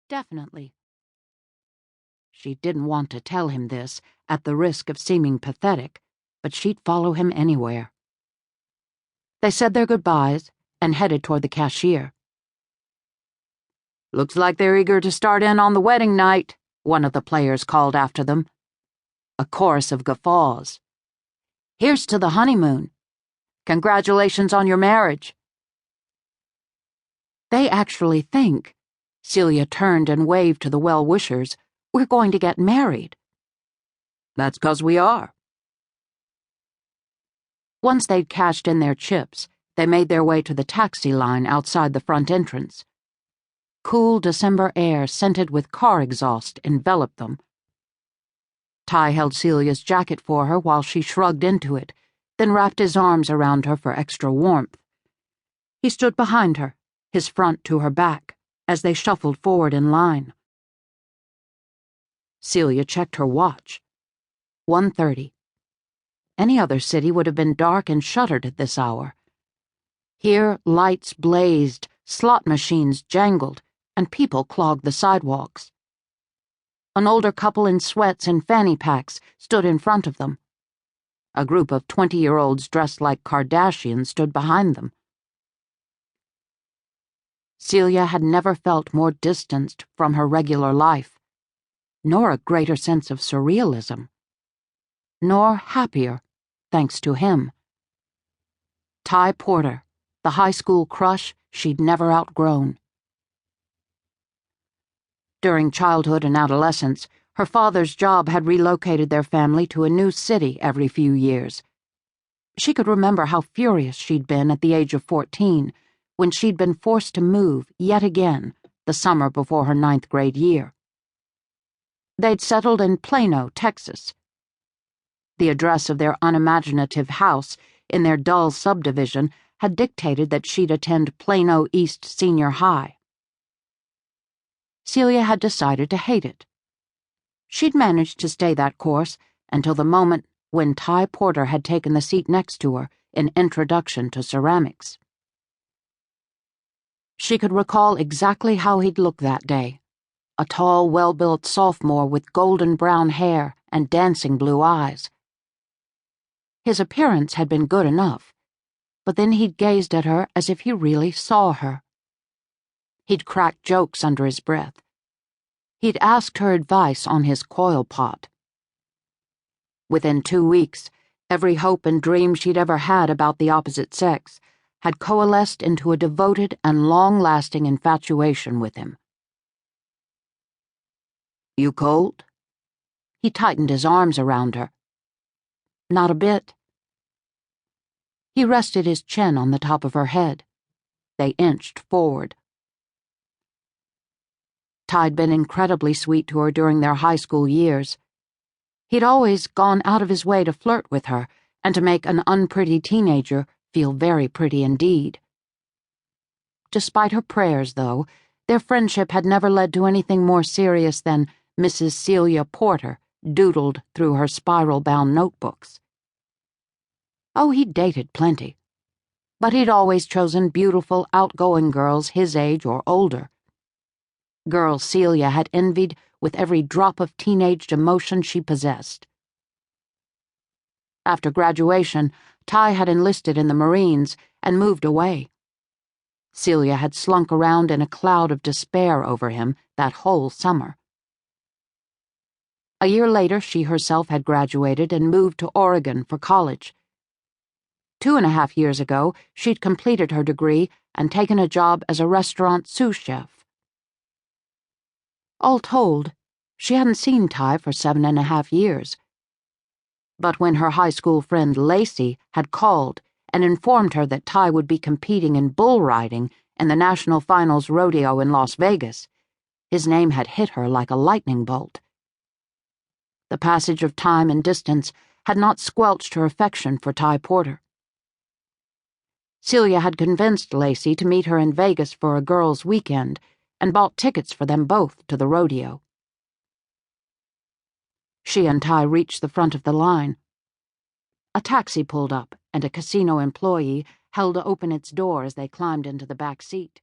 Definitely. She didn't want to tell him this, at the risk of seeming pathetic, but she'd follow him anywhere. They said their goodbyes and headed toward the cashier. "Looks like they're eager to start in on the wedding night," one of the players called after them. A chorus of guffaws. "Here's to the honeymoon. Congratulations on your marriage." "They actually think," Celia turned and waved to the well-wishers, "we're going to get married." "That's 'cause we are." Once they'd cashed in their chips, they made their way to the taxi line outside the front entrance. Cool December air scented with car exhaust enveloped them. Ty held Celia's jacket for her while she shrugged into it, then wrapped his arms around her for extra warmth. He stood behind her, his front to her back, as they shuffled forward in line. Celia checked her watch. 1:30. Any other city would have been dark and shuttered at this hour. Here, lights blazed, slot machines jangled, and people clogged the sidewalks. An older couple in sweats and fanny packs stood in front of them. A group of 20-year-olds dressed like Kardashians stood behind them. Celia had never felt more distanced from her regular life, nor a greater sense of surrealism, nor happier, thanks to him. Ty Porter, the high school crush she'd never outgrown. During childhood and adolescence, her father's job had relocated their family to a new city every few years. She could remember how furious she'd been at the age of 14 when she'd been forced to move yet again the summer before her 9th grade year. They'd settled in Plano, Texas. The address of their unimaginative house in their dull subdivision had dictated that she'd attend Plano East Senior High. Celia had decided to hate it. She'd managed to stay that course until the moment when Ty Porter had taken the seat next to her in Introduction to Ceramics. She could recall exactly how he'd looked that day, a tall, well-built sophomore with golden brown hair and dancing blue eyes. His appearance had been good enough, but then he'd gazed at her as if he really saw her. He'd cracked jokes under his breath. He'd asked her advice on his coil pot. Within 2 weeks, every hope and dream she'd ever had about the opposite sex had coalesced into a devoted and long-lasting infatuation with him. "You cold?" He tightened his arms around her. "Not a bit." He rested his chin on the top of her head. They inched forward. Ty'd been incredibly sweet to her during their high school years. He'd always gone out of his way to flirt with her and to make an unpretty teenager feel very pretty indeed. Despite her prayers, though, their friendship had never led to anything more serious than Mrs. Celia Porter doodled through her spiral-bound notebooks. Oh, he'd dated plenty, but he'd always chosen beautiful, outgoing girls his age or older. Girls Celia had envied with every drop of teenaged emotion she possessed. After graduation, Ty had enlisted in the Marines and moved away. Celia had slunk around in a cloud of despair over him that whole summer. A year later, she herself had graduated and moved to Oregon for college. 2.5 years ago, she'd completed her degree and taken a job as a restaurant sous chef. All told, she hadn't seen Ty for 7.5 years. But when her high school friend Lacey had called and informed her that Ty would be competing in bull riding in the National Finals Rodeo in Las Vegas, his name had hit her like a lightning bolt. The passage of time and distance had not squelched her affection for Ty Porter. Celia had convinced Lacey to meet her in Vegas for a girls' weekend and bought tickets for them both to the rodeo. She and Ty reached the front of the line. A taxi pulled up, and a casino employee held open its door as they climbed into the back seat.